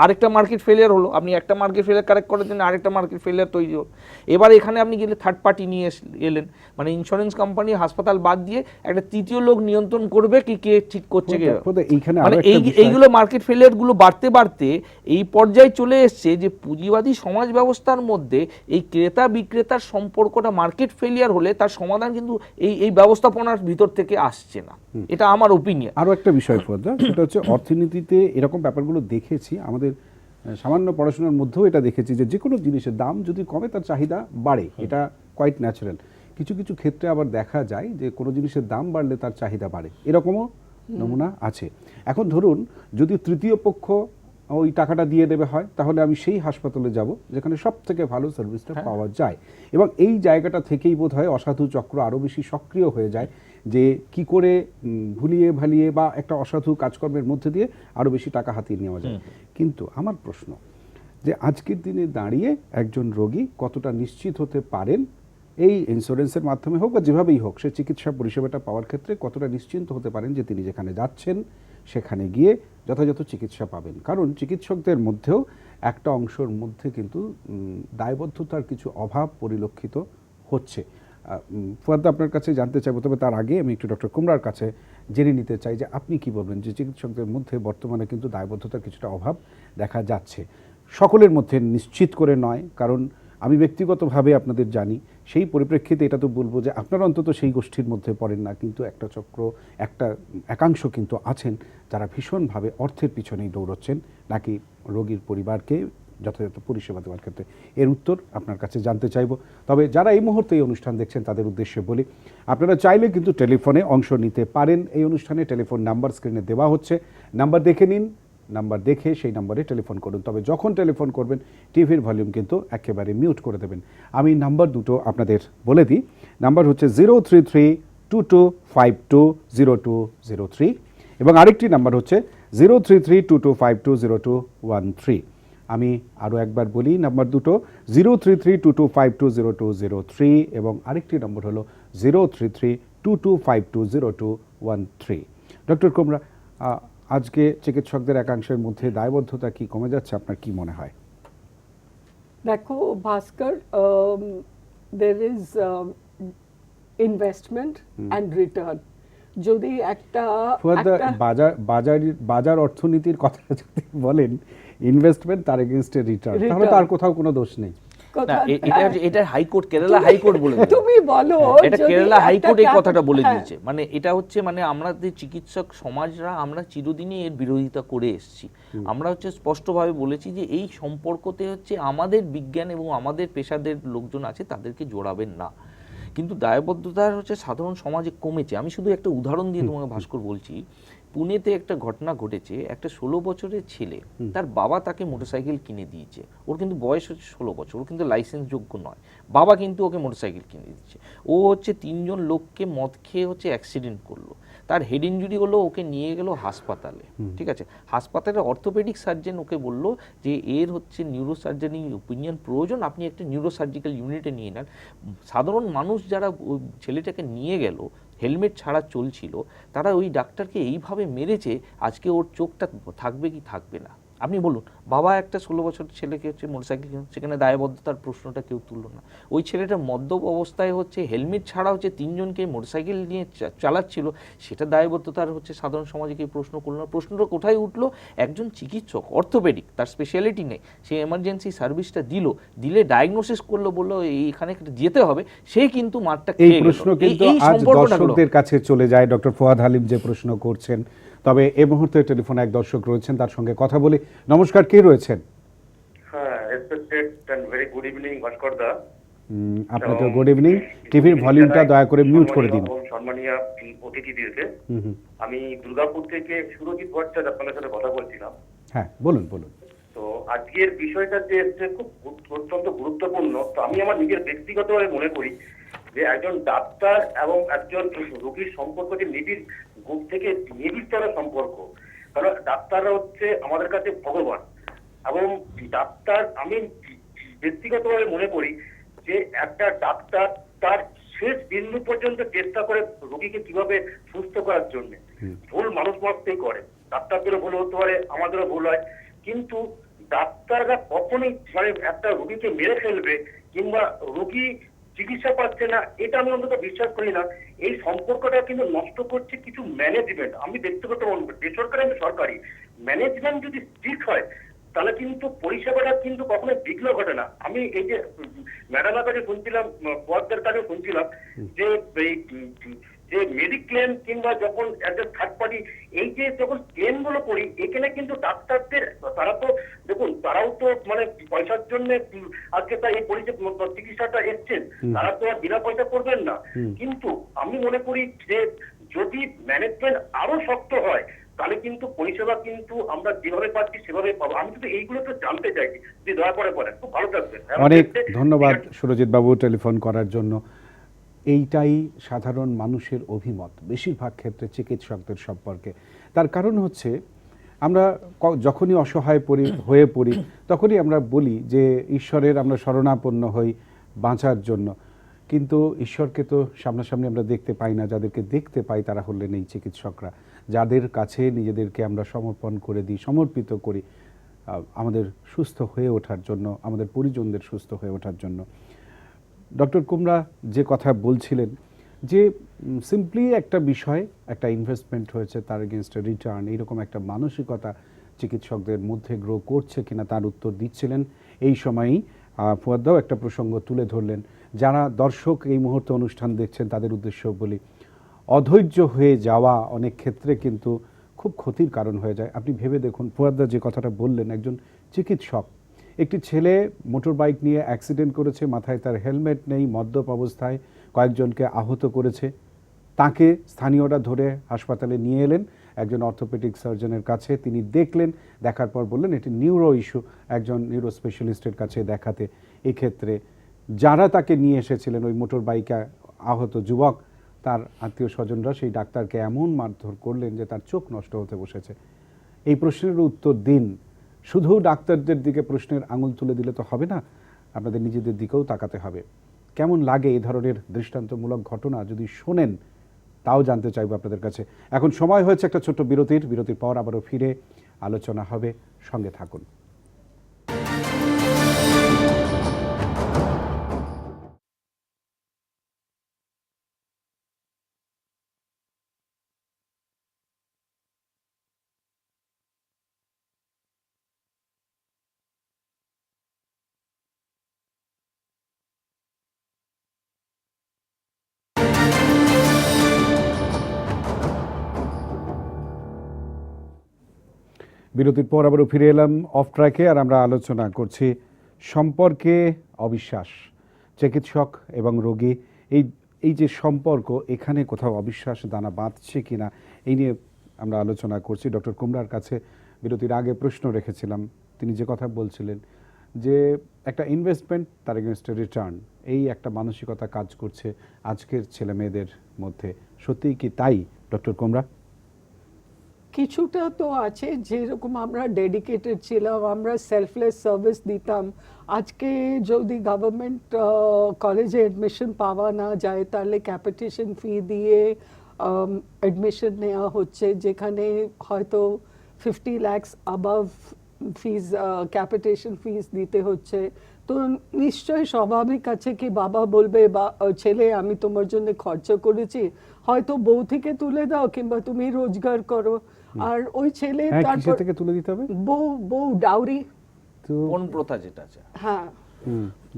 আরেকটা মার্কেট ফেলিয়ার হলো, আপনি একটা মার্কেট ফেলিয়ার কারেক্ট করার জন্য আরেকটা মার্কেট ফেলিয়ার তৈরি হলো। এবার এখানে আপনি গেলে থার্ড পার্টি নিয়ে এলেন, মানে ইন্স্যুরেন্স কোম্পানি হাসপাতাল বাদ দিয়ে একটা তৃতীয় লোক নিয়ন্ত্রণ করবে কি কে ঠিক করছে কে, মানে এইগুলো মার্কেট ফেলিয়ার গুলো বাড়তে বাড়তে এই পর্যায়ে চলে এসছে যে পুঁজিবাদী সমাজ ব্যবস্থার মধ্যে এই ক্রেতা বিক্রেতার সম্পর্কটা মার্কেট ফেলিয়ার হলে তার সমাধান কিন্তু এই ব্যবস্থাপনার ভিতর থেকে আসছে না। এটা আমার ওপিনিয়ন। আরো একটা বিষয় ফোদা, সেটা হচ্ছে অর্থনীতিতে এরকম ব্যাপারগুলো দেখেছি, আমাদের সামান্য পড়াশোনার মধ্যেও এটা দেখেছি যে কোনো জিনিসের দাম যদি কমে তার চাহিদা বাড়ে, এটা কোয়াইট ন্যাচারাল। কিছু কিছু ক্ষেত্রে আবার দেখা যায় যে কোনো জিনিসের দাম বাড়লে তার চাহিদা বাড়ে, এরকমও নমুনা আছে। এখন ধরুন যদি তৃতীয় পক্ষ ওই টাকাটা দিয়ে দেবে হয়, তাহলে আমি সেই হাসপাতালে যাব যেখানে সব থেকে ভালো সার্ভিসটা পাওয়া যায়। এবং এই জায়গাটা থেকেই বোধ হয় অসাধু চক্র আরও বেশি সক্রিয় হয়ে যায়, যে কি করে ভুলিয়ে ভালিয়ে বা একটা অসাধু কাজকর্মের মধ্যে দিয়ে আরও বেশি টাকা হাতিয়ে নেওয়া যায়। কিন্তু আমার প্রশ্ন যে আজকের দিনে দাঁড়িয়ে একজন রোগী কতটা নিশ্চিত হতে পারেন এই ইন্স্যুরেন্সের মাধ্যমে হোক বা যেভাবেই হোক, সে চিকিৎসা পরিষেবাটা পাওয়ার ক্ষেত্রে কতটা নিশ্চিন্ত হতে পারেন যে তিনি যেখানে যাচ্ছেন সেখানে গিয়ে যথাযথ চিকিৎসা পাবেন? কারণ চিকিৎসকদের মধ্যেও একটা অংশের মধ্যে কিন্তু দায়বদ্ধতার কিছু অভাব পরিলক্ষিত হচ্ছে। ফুয়াদ, আপনার কাছে জানতে চাইবো, তবে তার আগে আমি একটু ডক্টর কুমরার কাছে জেনে নিতে চাই যে আপনি কি বলবেন যে চিকিৎসকদের মধ্যে বর্তমানে কিন্তু দায়বদ্ধতার কিছুটা অভাব দেখা যাচ্ছে, সকলের মধ্যে নিশ্চিত করে নয়, কারণ আমি ব্যক্তিগতভাবে আপনাদের জানি, সেই পরিপ্রেক্ষিতে এটা তো বলবো যে আপনারা অন্তত সেই গোষ্ঠীর মধ্যে পড়েন না, কিন্তু একটা চক্র, একটা একাংশ কিন্তু আছেন যারা ভীষণভাবে অর্থের পিছনেই দৌড়চ্ছেন, নাকি রোগীর পরিবারকে যথাযথ পরিষেবা দেওয়ার ক্ষেত্রে। এর উত্তর আপনার কাছে জানতে চাইব। তবে যারা এই মুহূর্তে এই অনুষ্ঠান দেখছেন তাদের উদ্দেশ্যে বলি, আপনারা চাইলে কিন্তু টেলিফোনে অংশ নিতে পারেন। এই অনুষ্ঠানে টেলিফোন নাম্বার স্ক্রিনে দেওয়া হচ্ছে, নাম্বার দেখে নিন, নাম্বার দেখে সেই নাম্বারে টেলিফোন করুন। তবে যখন টেলিফোন করবেন টিভির ভলিউম কিন্তু একেবারে মিউট করে দেবেন। আমি নাম্বার দুটো আপনাদের বলে দিই। নাম্বার হচ্ছে 03322520203 এবং আরেকটি নাম্বার হচ্ছে 03322520213। আমি আরও একবার বলি, নাম্বার দুটো 03322520203 এবং আরেকটি নম্বর হলো 03322520213। ডক্টর কুমরা, আজকে চিকিৎসকদের একাংশের মধ্যে দায়বদ্ধতা কি কমে যাচ্ছে, আপনার কি মনে হয়? দেখো ভাস্কর, there is investment and return. যদি একটা বাজার অর্থনীতির কথা যদি বলেন, ইনভেস্টমেন্ট তার এগেইনস্টে রিটার্ন, তাহলে তার কোথাও কোনো দোষ নেই। এটা হাইকোর্ট, কেরালা হাইকোর্ট বলে দিয়েছে। তুমি বলো, এটা কেরালা হাইকোর্ট এই কথাটা বলে দিয়েছে। মানে এটা হচ্ছে, মানে আমরা যে চিকিৎসক সমাজরা আমরা চিরদিনই এর বিরোধিতা করে এসেছি। আমরা হচ্ছে স্পষ্টভাবে বলেছি যে এই সম্পর্কতে হচ্ছে আমাদের বিজ্ঞান এবং আমাদের পেশাদের লোকজন আছে, তাদেরকে জোড়াবেন না। কিন্তু দায়বদ্ধতার হচ্ছে সাধারণ সমাজে কমেছে। আমি শুধু একটা উদাহরণ দিয়ে তোমাকে ভাস্কর বলছি, পুনেতে একটা ঘটনা ঘটেছে। একটা 16 বছরের ছেলে, তার বাবা তাকে মোটরসাইকেল কিনে দিয়েছে, ওর কিন্তু বয়স হচ্ছে 16 বছর, ওর কিন্তু লাইসেন্স যোগ্য নয়, বাবা কিন্তু ওকে মোটরসাইকেল কিনে দিচ্ছে। ও হচ্ছে 3 জন লোককে মদ খেয়ে হচ্ছে অ্যাক্সিডেন্ট করলো, তার হেড ইঞ্জুরি হলো, ওকে নিয়ে গেল হাসপাতালে। ঠিক আছে, হাসপাতালে অর্থোপেডিক সার্জন ওকে বললো যে এর হচ্ছে নিউরোসার্জারি ওপিনিয়ন প্রয়োজন, আপনি একটা নিউরোসার্জিক্যাল ইউনিটে নিয়ে নেন। সাধারণ মানুষ যারা ছেলেটাকে নিয়ে গেল, হেলমেট ছাড়া চলছিল, তারা ওই ডাক্তারকে এইভাবে মেরেছে, আজকে ওর চোখটা থাকবে কি থাকবে না। আপনি বলুন, বাবা একটা 16 বছর ছেলেকে হচ্ছে মোটরসাইকেল কিনে, সেখানে দায়বদ্ধতার প্রশ্নটা কেউ তুললো না। ওই ছেলেটা মদ্যপ অবস্থায় হচ্ছে হেলমেট ছাড়া হচ্ছে 3 জনকে মোটরসাইকেল নিয়ে চালাচ্ছিল, সেটা দায়বদ্ধতার হচ্ছে সাধারণ সমাজে কেউ প্রশ্ন করলো না। প্রশ্নটা কোথায় উঠলো? একজন চিকিৎসক, অর্থোপেডিক, তার স্পেশালিটি নেই, সে এমার্জেন্সি সার্ভিসটা দিলে ডায়াগনোসিস করলো, বললো এখানে যেতে হবে, সে কিন্তু মারটা এই খেয়ে গেল। প্রশ্ন কিন্তু এই আজ সম্পর্কটা হলো। দর্শকদের কাছে চলে যায়। ডক্টর ফুয়াদ হালিম যে প্রশ্ন করছেন, তবে এই মুহূর্তে টেলিফোনে এক দর্শক রয়েছেন, তার সঙ্গে কথা বলি। নমস্কার, কে রয়েছেন? হ্যাঁ, respected and very good evening Bhaskar da. আপনাকে গুড ইভিনিং। টিভির ভলিউমটা দয়া করে মিউট করে দিন। সম্মানীয় অতিথিদেরকে, আমি দুর্গাপুর থেকে সুরজিৎ ভট্টাচার্য আপনাদের সাথে কথা বলছিলাম। হ্যাঁ, বলুন বলুন। তো আজকের বিষয়টা যে এসছে খুব অত্যন্ত গুরুত্বপূর্ণ। তো আমি আমার নিজের ব্যক্তিগতভাবে মনে করি যে একজন ডাক্তার এবং একজন রোগীর সম্পর্ক যে নিবিড় বুক থেকে নিবিড় স্তরের সম্পর্ক। কারণ ডাক্তাররা হচ্ছে আমাদের কাছে ভগবান, এবং ডাক্তার, আমি ব্যক্তিগতভাবে মনে করি যে একটা ডাক্তার তার শেষ বিন্দু পর্যন্ত চেষ্টা করে রোগীকে কিভাবে সুস্থ করার জন্য। ভুল মানুষ মাত্রই করে, ডাক্তারদেরও ভুল হতে পারে, আমাদেরও ভুল হয়, কিন্তু ডাক্তাররা কখনোই মানে একটা রোগীকে মেরে ফেলবে কিংবা রোগী চিকিৎসা পাচ্ছে না, এটা আমি অন্তত বিশ্বাস করি না। এই সম্পর্কটা কিন্তু নষ্ট করছে কিছু ম্যানেজমেন্ট। আমি ব্যক্তিগত বেসরকারি এবং সরকারি ম্যানেজমেন্ট যদি স্ট্রিক্ট হয় তাহলে কিন্তু পরিষেবাটা কিন্তু কখনো বিঘ্ন ঘটে না। আমি এই যে ম্যাডামের কাছে শুনছিলাম, পদের কাছে শুনছিলাম যে যে মেডিক্লেম কিংবা যখন একটা থার্ড পার্টি এই যে যখন ক্লেম গুলো করি, এখানে কিন্তু ডাক্তারদের, তারা তো দেখুন, তারাও তো মানে পয়সার জন্য আজকে তাই এই পরিষেবা চিকিৎসাটা এসছেন, তারা তো আর বিনা পয়সা করবেন না। কিন্তু আমি মনে করি যে যদি ম্যানেজমেন্ট আরো শক্ত হয় তাহলে কিন্তু পরিষেবা কিন্তু আমরা যেভাবে পাচ্ছি সেভাবে পাবো। আমি কিন্তু এইগুলো তো জানতে চাইছি, যদি দয়া করে বলেন, খুব ভালো থাকবেন। অনেক ধন্যবাদ সুরজিৎ বাবু টেলিফোন করার জন্য। এইটাই সাধারণ মানুষের অভিমত বেশিরভাগ ক্ষেত্রে চিকিৎসকদের সম্পর্কে। তার কারণ হচ্ছে আমরা যখনই অসহায় হয়ে পড়ি তখনই আমরা বলি যে ঈশ্বরের আমরা শরণাপন্ন হই বাঁচার জন্য, কিন্তু ঈশ্বরকে তো সামনাসামনি আমরা দেখতে পাই না। যাদেরকে দেখতে পাই তারা হলেন এই চিকিৎসকরা, যাদের কাছে নিজেদেরকে আমরা সমর্পণ করে দিই, সমর্পিত করি আমাদের সুস্থ হয়ে ওঠার জন্য, আমাদের পরিজনদের সুস্থ হয়ে ওঠার জন্য। ডক্টর কুমরা যে কথা বলছিলেন যে সিম্পলি একটা বিষয়, একটা ইনভেস্টমেন্ট হয়েছে, তার এগেনস্টে রিটার্ন, এইরকম একটা মানসিকতা চিকিৎসকদের মধ্যে গ্রো করছে কিনা তার উত্তর দিচ্ছিলেন। এই সময়ই ফুয়াদ্দাও একটা প্রসঙ্গ তুলে ধরলেন। যারা দর্শক এই মুহূর্তে অনুষ্ঠান দেখছেন তাদের উদ্দেশ্য বলি, অধৈর্য হয়ে যাওয়া অনেক ক্ষেত্রে কিন্তু খুব ক্ষতির কারণ হয়ে যায়। আপনি ভেবে দেখুন, ফুয়াদ্দা যে কথাটা বললেন, একজন চিকিৎসক, একটি ছেলে মোটর বাইক নিয়ে অ্যাক্সিডেন্ট করেছে, মাথায় তার হেলমেট নেই, মদ্যপ অবস্থায় কয়েকজনকে আহত করেছে। তাকে স্থানীয়রা ধরে হাসপাতালে নিয়ে এলেন একজন অর্থোপেডিক সার্জনের কাছে। তিনি দেখলেন, দেখার পর বললেন এটি নিউরো ইস্যু, একজন নিউরো স্পেশালিস্টের কাছে দেখাতে। এক্ষেত্রে যারা তাকে নিয়ে এসেছিলেন, ওই মোটর বাইকে আহত যুবক, তার আত্মীয় স্বজনরা সেই ডাক্তারকে এমন মারধর করলেন যে তার চোখ নষ্ট হতে বসেছে। এই প্রশ্নের উত্তর দিন। শুধু ডাক্তারদের দিকে প্রশ্নের আঙুল তুলে দিলে তো হবে না, আপনাদের নিজেদের দিকেও তাকাতে হবে। কেমন লাগে এই ধরনের দৃষ্টান্তমূলক ঘটনা যদি শোনেন, তাও জানতে চাইব আপনাদের কাছে। এখন সময় হয়েছে একটা ছোট্ট বিরতির পর আবারও ফিরে আলোচনা হবে, সঙ্গে থাকুন। বিরতির পর আবারও ফিরে এলাম অফ ট্র্যাকে, আর আমরা আলোচনা করছি সম্পর্কে অবিশ্বাস, চিকিৎসক এবং রোগী, এই যে সম্পর্ক, এখানে কোথাও অবিশ্বাস দানা বাঁধছে কিনা, এই নিয়ে আমরা আলোচনা করছি। ডক্টর কুমরার কাছে বিরতির আগে প্রশ্ন রেখেছিলাম, তিনি যে কথা বলছিলেন যে একটা ইনভেস্টমেন্ট, তার এগেনস্টে রিটার্ন, এই একটা মানসিকতা কাজ করছে আজকের ছেলে মেয়েদের মধ্যে। সত্যিই কি তাই ডক্টর কুমরা? কিছুটা তো আছে। যেরকম আমরা ডেডিকেটেড ছিলাম, আমরা সেলফলেস সার্ভিস দিতাম, আজকে যদি গভর্নমেন্ট কলেজে অ্যাডমিশন পাওয়া না যায় তাহলে ক্যাপিটেশন ফি দিয়ে অ্যাডমিশন নেওয়া হচ্ছে, যেখানে হয়তো 50 lakhs above ফিজ ক্যাপিটেশন ফিজ দিতে হচ্ছে, তো নিশ্চয়ই স্বাভাবিক আছে কি বাবা বলবে বা ছেলে আমি তোমার জন্য খরচা করেছি, হয়তো বউ থেকে তুলে দাও কিংবা তুমি রোজগার করো। আর ওই ছেলে হ্যাঁ, কিসের তারপর থেকে তুলে দিতে হবে? বউ ডাউরি, তো কোন প্রথা যেটা আছে, হ্যাঁ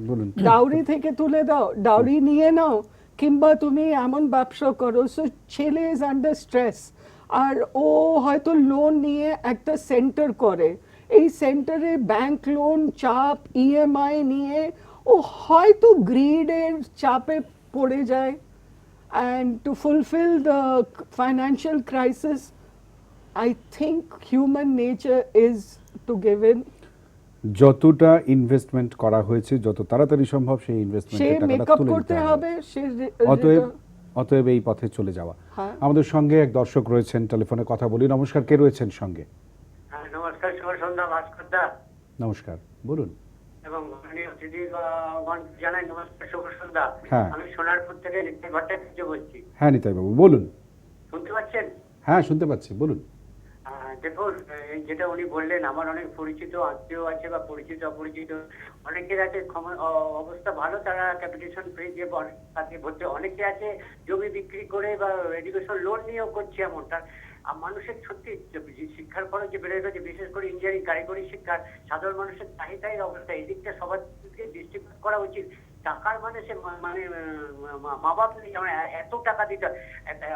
বলুন। ডাউরি থেকে তুলে দাও, ডাউরি নিয়ে নাও, কিংবা তুমি এমন ব্যবসা করো। সো ছেলে ইজ আন্ডার স্ট্রেস, আর ও হয়তো লোন নিয়ে একটা সেন্টার করে, এই সেন্টারে ব্যাংক লোন চাপ ইএমআই নিয়ে ও হয়তো গ্রিডের চাপে পড়ে যায়, and two fulfil the financial crisis I think human nature is to give in. যতটা ইনভেস্টমেন্ট করা হয়েছে যত তাড়াতাড়ি সম্ভব সেই সে ইনভেস্টমেন্টের টাকাটা মেকআপ তুলে করতে দিতে হবে, হবে। সে অতএব এই পথে চলে যাওয়া। হ্যাঁ। আমাদের সঙ্গে এক দর্শক রয়েছেন, টেলিফোনে কথা বলি। নমস্কার, কে রয়েছেন সঙ্গে? হ্যাঁ, নমস্কার, শুভ সন্ধ্যা ভাস্করদা, নমস্কার, বলুন। এবং অতিথিগণ জানাই নমস্কার, শুভ সন্ধ্যা। হ্যাঁ। আমি সোনারপুর থেকে নিত্য ভট্টাচার্য বলছি। হ্যাঁ নিতাই বাবু, বলুন। শুনতে পাচ্ছেন? হ্যাঁ, শুনতে পাচ্ছি, বলুন। দেখুন, এই যেটা উনি বললেন, আমার অনেক পরিচিত আত্মীয় আছে বা পরিচিত অপরিচিত অনেকের আছে অবস্থা ভালো, তারা ক্যাপিটেশন ফ্রি দিয়ে তাকে ভর্তি, অনেকে আছে জমি বিক্রি করে বা এডুকেশন লোন নিয়েও করছে এমনটা। মানুষের সত্যি শিক্ষার খরচ যে বেড়ে গেছে, বিশেষ করে ইঞ্জিনিয়ারিং কারিগরি শিক্ষার, সাধারণ মানুষের চাহিদার অবস্থা, এদিকটা সবার দিকে দৃষ্টিপাত করা উচিত। টাকার মানে সে মানে মা বাপ নেই, আমরা এত টাকা দিতে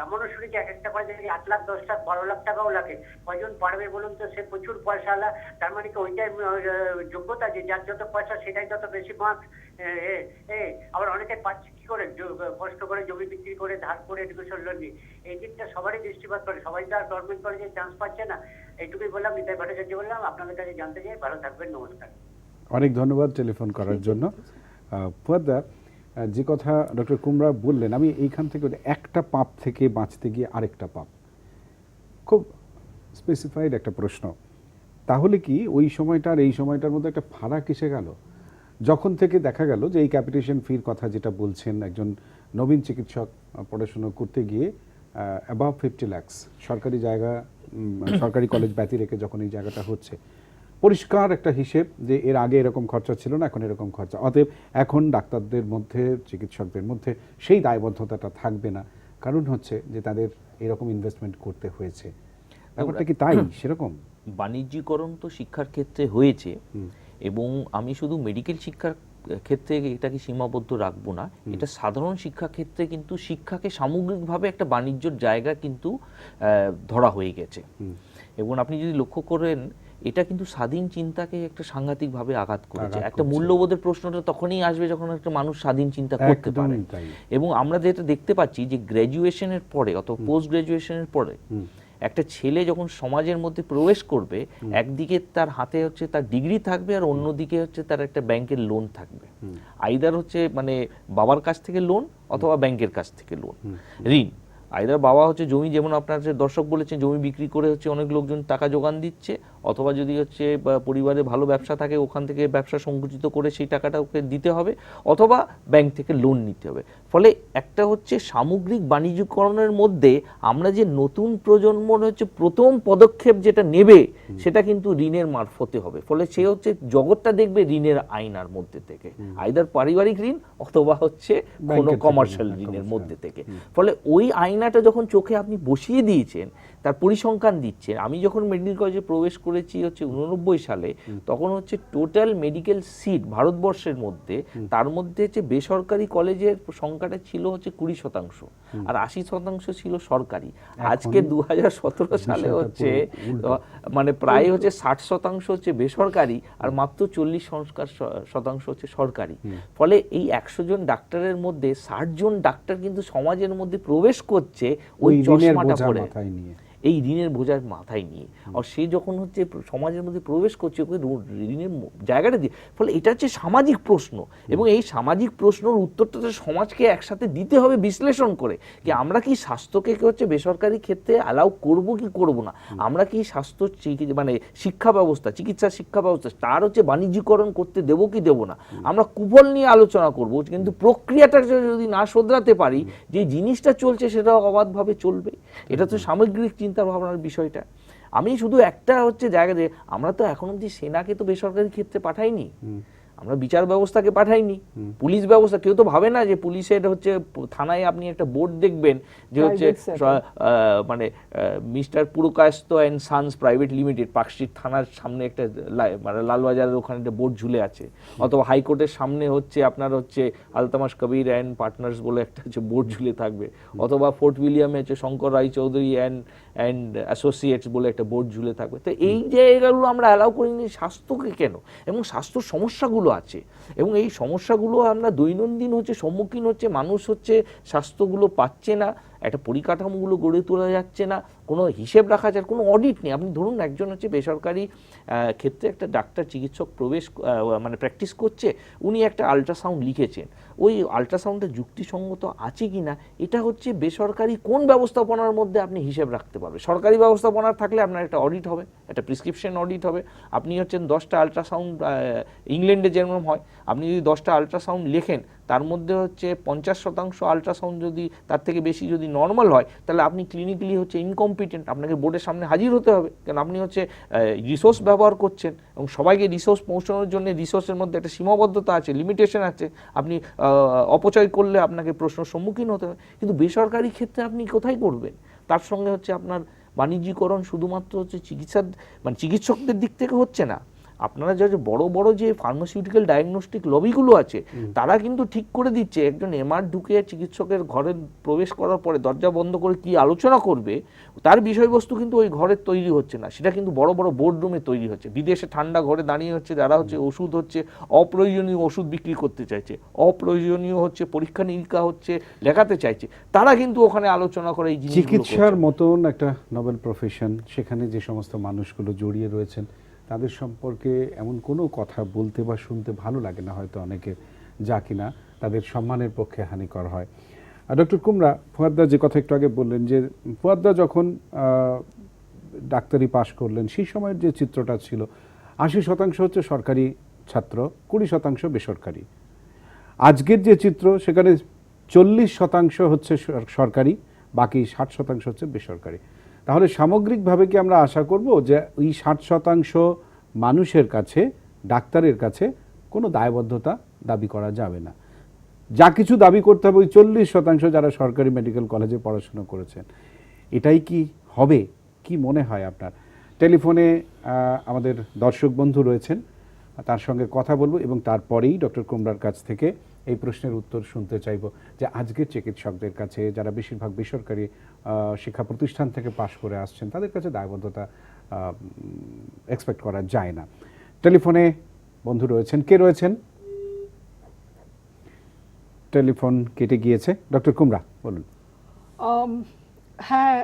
এমনও শুনেছি এক একটা করে দেখি 8 লাখ 10 লাখ 12 লাখ টাকাও লাগে। কয়জন পারবে বলুন তো? সে প্রচুর পয়সাওয়ালা, তার মানে কি ওইটাই যোগ্যতা যে যার যত পয়সা সেটাই তত বেশি মার্কস। আবার অনেকে পাচ্ছে কি করে, কষ্ট করে জমি বিক্রি করে ধার করে এডুকেশন লোন নিয়ে। এই দিকটা সবারই দৃষ্টিপাত করে, সবাই তো আর গভর্নমেন্ট কলেজে চান্স পাচ্ছে না। এইটুকুই বললাম, নিতাই ভট্টাচার্য বললাম, আপনাদের কাছে জানতে চাই। ভালো থাকবেন, নমস্কার। অনেক ধন্যবাদ টেলিফোন করার জন্য। ফুয়াদদা, যে কথা ডক্টর কুমড়া বললেন, আমি এইখান থেকে একটা পাপ থেকে বাঁচতে গিয়ে আরেকটা পাপ, খুব স্পেসিফাইড একটা প্রশ্ন। তাহলে কি ওই সময়টা আর এই সময়টার মধ্যে একটা ফারাক এসে গেল? যখন থেকে দেখা গেল যে এই ক্যাপিটেশন ফির কথা যেটা বলছেন, একজন নবীন চিকিৎসক পড়াশুনো করতে গিয়ে অ্যাবাভ 50 lakhs সরকারি জায়গা, সরকারি কলেজ ব্যতি রেখে যখন এই জায়গাটা হচ্ছে, পরিষ্কার একটা হিসেব যে এর আগে এরকম খরচা ছিল না, এখন এরকম খরচা। অতএব এখন ডাক্তারদের মধ্যে, চিকিৎসকদের মধ্যে সেই দায়বদ্ধতাটা থাকবে না, কারণ হচ্ছে যে তাদের এরকম ইনভেস্টমেন্ট করতে হয়েছে। ব্যাপারটা কি তাই সেরকম? বাণিজ্যিকরণ তো শিক্ষার ক্ষেত্রে হয়েছে, এবং আমি শুধু মেডিকেল শিক্ষার ক্ষেত্রে এটাকে সীমাবদ্ধ রাখবো না, এটা সাধারণ শিক্ষা ক্ষেত্রে কিন্তু শিক্ষাকে সামগ্রিকভাবে একটা বাণিজ্যর জায়গা কিন্তু ধরা হয়ে গেছে। এবং আপনি যদি লক্ষ্য করেন, এটা কিন্তু স্বাধীন চিন্তাকে একটা সাংঘাতিকভাবে আঘাত করেছে। একটা মূল্যবোধের প্রশ্নটা তখনই আসবে যখন একটা মানুষ স্বাধীন চিন্তা করতে পারে। এবং আমরা যেটা দেখতে পাচ্ছি যে গ্র্যাজুয়েশনের পরে অথবা পোস্ট গ্র্যাজুয়েশনের পরে একটা ছেলে যখন সমাজের মধ্যে প্রবেশ করবে, একদিকে তার হাতে হচ্ছে তার ডিগ্রি থাকবে, আর অন্যদিকে হচ্ছে তার একটা ব্যাংকের লোন থাকবে। আইদার হচ্ছে মানে বাবার কাছ থেকে লোন অথবা ব্যাংকের কাছ থেকে লোন, ঋণ। আইদার বাবা হচ্ছে জমি, যেমন আপনার যে দর্শক বলেছেন, জমি বিক্রি করে হচ্ছে অনেক লোকজন টাকা যোগান দিচ্ছে, অথবা যদি হচ্ছে পরিবারে ভালো ব্যবসা থাকে ওখান থেকে ব্যবসা সংকুচিত করে সেই টাকাটা ওকে দিতে হবে, অথবা ব্যাংক থেকে লোন নিতে হবে। ফলে একটা হচ্ছে সামগ্রিক বাণিজ্যিকরণের মধ্যে আমরা যে নতুন প্রজন্মর হচ্ছে প্রথম পদক্ষেপ যেটা নেবে, সেটা কিন্তু ঋণের মারফতে হবে। ফলে সে হচ্ছে জগৎটা দেখবে ঋণের আয়নার মধ্যে থেকে, আইদার পারিবারিক ঋণ অথবা হচ্ছে কোনো কমার্শিয়াল ঋণের মধ্যে থেকে। ফলে ওই আয়নাটা যখন চোখে আপনি বসিয়ে দিয়েছেন, তার পরিসংখ্যান দিচ্ছেন। আমি যখন মেডিকেল কলেজে প্রবেশ করেছি হচ্ছে 89 সালে, তখন হচ্ছে টোটাল মেডিকেল সিট ভারতবর্ষের মধ্যে, তার মধ্যে হচ্ছে বেসরকারি কলেজের সংখ্যাটা ছিল হচ্ছে 20%, আর 80% ছিল সরকারি। আজকে 2017 সালে হচ্ছে মানে প্রায় হচ্ছে 60% হচ্ছে বেসরকারি, আর মাত্র 40% হচ্ছে সরকারি। ফলে এই 100 জন ডাক্তারের মধ্যে 60 জন ডাক্তার কিন্তু সমাজের মধ্যে প্রবেশ করছে ওই চশমাটা পরে, এই ঋণের বোঝার মাথায় নিয়ে। আর সে যখন হচ্ছে সমাজের মধ্যে প্রবেশ করছে ওকে ঋণের জায়গাটা দিয়ে, ফলে এটা হচ্ছে সামাজিক প্রশ্ন, এবং এই সামাজিক প্রশ্নের উত্তরটা সমাজকে একসাথে দিতে হবে বিশ্লেষণ করে, যে আমরা কি স্বাস্থ্যকে হচ্ছে বেসরকারি ক্ষেত্রে অ্যালাউ করব কি করব না, আমরা কি স্বাস্থ্য মানে শিক্ষা ব্যবস্থা, চিকিৎসা শিক্ষা ব্যবস্থা তার হচ্ছে বাণিজ্যিকরণ করতে দেবো কি দেবো না। আমরা কুফল নিয়ে আলোচনা করব, কিন্তু প্রক্রিয়াটা যদি না শোধরাতে পারি, যে জিনিসটা চলছে সেটা অবাধভাবে চলবে। এটা তো সামগ্রিক চিন্তা ভাবনার বিষয়টা। আমি শুধু একটা হচ্ছে জায়গা যে আমরা তো এখন অব্দি সেনাকে তো বেসরকারি ক্ষেত্রে পাঠাইনি, আমরা বিচার ব্যবস্থাকে পাঠাইনি, পুলিশ ব্যবস্থা, কেউ তো ভাবে না যে পুলিশের হচ্ছে থানায় আপনি একটা বোর্ড দেখবেন যে হচ্ছে Private sector. মানে mister Purkayastha and sons private limited Park Street থানার সামনে একটা মানে লালবাজারের ওখানে একটা বোর্ড ঝুলে আছে, অথবা হাইকোর্টের সামনে হচ্ছে আপনার হচ্ছে আলতামাস কবির অ্যান্ড পার্টনার্স বলে একটা হচ্ছে বোর্ড ঝুলে থাকবে, অথবা ফোর্ট উইলিয়ামে হচ্ছে শঙ্কর রায়চৌধুরী অ্যান্ড অ্যাসোসিয়েটস বলে একটা বোর্ড ঝুলে থাকবে। তো এই জায়গাগুলো আমরা অ্যালাউ করিনি স্বাস্থ্যকে কেন, এবং স্বাস্থ্য সমস্যাগুলো আছে, এবং এই সমস্যাগুলো আমরা দৈনন্দিন হচ্ছে সম্মুখীন হচ্ছে, মানুষ হচ্ছে স্বাস্থ্যগুলো পাচ্ছে না, একটা পরিকাঠামোগুলো গড়ে তোলা যাচ্ছে না, কোনো হিসেব রাখা যায়, কোনো অডিট নেই। আপনি ধরুন একজন হচ্ছে বেসরকারি ক্ষেত্রে একটা ডাক্তার চিকিৎসক মানে প্র্যাকটিস করছে, উনি একটা আল্ট্রাসাউন্ড লিখেছেন, ওই আল্ট্রাসাউন্ডটা যুক্তিসঙ্গত আছে কি না এটা হচ্ছে বেসরকারি কোন ব্যবস্থাপনার মধ্যে আপনি হিসেব রাখতে পারবেন। সরকারি ব্যবস্থাপনার থাকলে আপনার একটা অডিট হবে, একটা প্রেসক্রিপশন অডিট হবে। আপনি হচ্ছেন 10টা আল্ট্রাসাউন্ড, ইংল্যান্ডে যেরকম হয়, আপনি যদি 10টা আল্ট্রাসাউন্ড লেখেন তার মধ্যে হচ্ছে 50% আল্ট্রাসাউন্ড যদি তার থেকে বেশি যদি নর্মাল হয়, তাহলে আপনি ক্লিনিক্যালি হচ্ছে ইনকম্পিটেন্ট, আপনাকে বোর্ডের সামনে হাজির হতে হবে, কারণ আপনি হচ্ছে রিসোর্স ব্যবহার করছেন, এবং সবাইকে রিসোর্স পৌঁছানোর জন্য রিসোর্সের মধ্যে একটা সীমাবদ্ধতা আছে, লিমিটেশন আছে, আপনি অপচয় করলে আপনাকে প্রশ্নের সম্মুখীন হতে হবে। কিন্তু বেসরকারি ক্ষেত্রে আপনি কোথায় করবেন? তার সঙ্গে হচ্ছে আপনার বাণিজ্যিকরণ শুধুমাত্র হচ্ছে মানে চিকিৎসকদের দিক থেকে হচ্ছে না, আপনারা যে বড় বড় যে ফার্মাসিউটিক্যাল ডায়াগনস্টিক লবিগুলো আছে তারা কিন্তু ঠিক করে দিচ্ছে একজন এমআর ঢুকে চিকিৎসকের ঘরে প্রবেশ করার পরে দরজা বন্ধ করে কি আলোচনা করবে তার বিষয়বস্তু কিন্তু ওই ঘরে তৈরি হচ্ছে না, সেটা কিন্তু বড় বড় বোর্ডরুমে তৈরি হচ্ছে। বিদেশে ঠান্ডা ঘরে দাঁড়িয়ে হচ্ছে যারা হচ্ছে ওষুধ হচ্ছে অপ্রয়োজনীয় ওষুধ বিক্রি করতে চাইছে, অপ্রয়োজনীয় হচ্ছে পরীক্ষা নিরীক্ষা হচ্ছে লেখাতে চাইছে, তারা কিন্তু ওখানে আলোচনা করে এই জিনিসগুলো চিকিৎসার মতন একটা নোবেল প্রফেশন, সেখানে যে সমস্ত মানুষগুলো জড়িয়ে রয়েছেন তাদের সম্পর্কে এমন কোনো কথা বলতে বা শুনতে ভালো লাগে না হয়তো অনেকের, যা কিনা তাদের সম্মানের পক্ষে হানিকর হয়। ডক্টর কুমরা, ফুয়াদ্দা যে কথা একটু আগে বললেন যে ফুয়াদ্দা যখন ডাক্তারি পাশ করলেন সেই সময়ের যে চিত্রটা ছিল 80% হচ্ছে সরকারি ছাত্র, 20% বেসরকারি। আজকের যে চিত্র সেখানে 40% হচ্ছে সরকারি, বাকি 60% হচ্ছে বেসরকারি। তাহলে সামগ্রিকভাবে কি আমরা আশা করব যে ওই 60% মানুষের কাছে, ডাক্তারের কাছে কোনো দায়বদ্ধতা দাবি করা যাবে না, যা কিছু দাবি করতে হবে ওই 40% যারা সরকারি মেডিকেল কলেজে পড়াশোনা করেছেন? এটাই কি হবে? কি মনে হয় আপনার? টেলিফোনে আমাদের দর্শক বন্ধু রয়েছেন, তার সঙ্গে কথা বলবো এবং তারপরেই ডক্টর কুমরার কাছ থেকে এই প্রশ্নের উত্তর শুনতে চাইব যে আজকের চিকিৎসকদের কাছে, যারা বেশিরভাগ বেসরকারি শিক্ষা প্রতিষ্ঠান থেকে পাশ করে আসছেন, তাদের কাছে দায়বদ্ধতা এক্সপেক্ট করা যায় না। টেলিফোনে বন্ধু রয়েছেন, কে রয়েছেন? টেলিফোন কেটে গিয়েছে। ডক্টর কুমরা বলুন। হ্যাঁ,